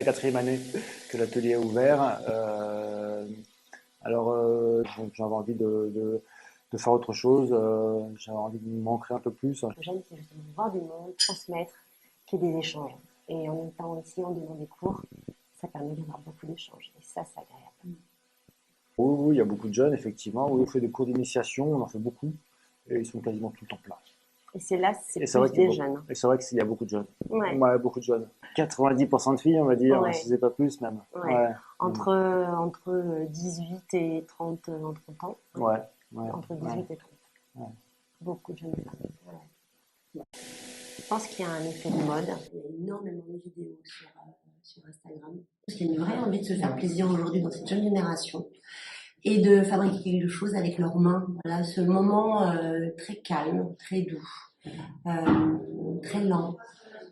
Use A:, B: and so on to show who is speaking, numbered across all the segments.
A: La quatrième année que l'atelier est ouvert. Donc j'avais envie de faire autre chose. J'avais envie de m'ancrer un peu plus.
B: J'aime, c'est justement voir du monde, transmettre, qu'il y ait des échanges. Et en étant ici, en donnant des cours, ça permet d'avoir beaucoup d'échanges. Et ça, c'est agréable.
A: Oui, oui, il y a beaucoup de jeunes, effectivement. Oui, on fait des cours d'initiation, on en fait beaucoup. Et ils sont quasiment tout le temps pleins.
B: Et c'est là, c'est
A: Et c'est vrai
B: plus
A: qu'il y a
B: des
A: beaucoup,
B: jeunes.
A: et c'est vrai qu'il y a beaucoup de jeunes.
B: Ouais,
A: Ouais, beaucoup de jeunes. 90% de filles, on va dire,
B: ouais,
A: si c'est pas plus même.
B: ouais.
A: Ouais, même.
B: Entre 18 et 30, 30 ans. Ouais.
A: Ouais, ouais,
B: Entre
A: ouais,
B: 18 et 30.
A: ouais.
B: Beaucoup de jeunes femmes. Ouais. Je pense qu'il y a un effet de mode. Il y a énormément de vidéos sur Instagram. Parce qu'il y a une vraie envie de se faire plaisir aujourd'hui dans cette jeune génération et de fabriquer quelque chose avec leurs mains. Voilà, ce moment très calme, très doux, très lent,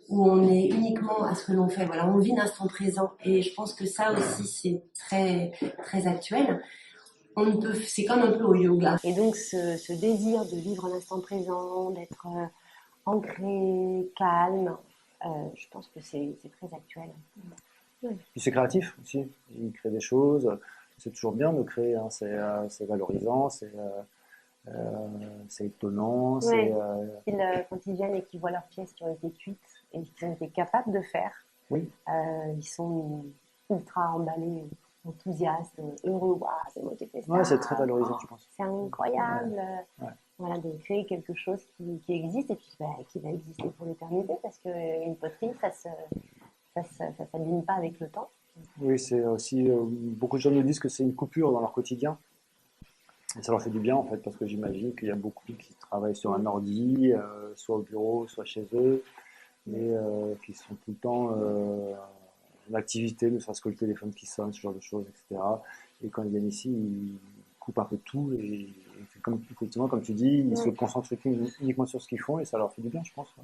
B: où on est uniquement à ce que l'on fait. Voilà, on vit l'instant présent et je pense que ça aussi c'est très très actuel. On ne peut, c'est comme un peu au yoga. Et donc ce désir de vivre l'instant présent, d'être ancré, calme, je pense que c'est très actuel. Ouais.
A: Puis c'est créatif aussi. Ils créent des choses. C'est toujours bien de créer, hein. C'est valorisant, c'est étonnant,
B: Ouais. Quand ils viennent et qu'ils voient leurs pièces qui ont été cuites et qu'ils ont été capables de faire,
A: oui,
B: ils sont ultra emballés, enthousiastes, heureux. Waouh, c'est moi qui ai fait
A: ouais, c'est
B: ça.
A: très
B: Oh,
A: valorisant, je pense.
B: c'est
A: Ouais,
B: incroyable.
A: ouais.
B: Voilà, de créer quelque chose qui existe et puis bah, qui va exister pour l'éternité parce qu'une poterie, ça s'abîme pas avec le temps.
A: Oui, c'est aussi beaucoup de gens nous disent que c'est une coupure dans leur quotidien. Et ça leur fait du bien en fait, parce que j'imagine qu'il y a beaucoup qui travaillent sur un ordi, soit au bureau, soit chez eux, et qui sont tout le temps en activité, ne serait-ce que le téléphone qui sonne, ce genre de choses, etc. Et quand ils viennent ici, ils coupent un peu tout, et comme, effectivement, comme tu dis, ils se
B: Mm.
A: concentrent uniquement sur ce qu'ils font, et ça leur fait du bien, je pense. Ouais.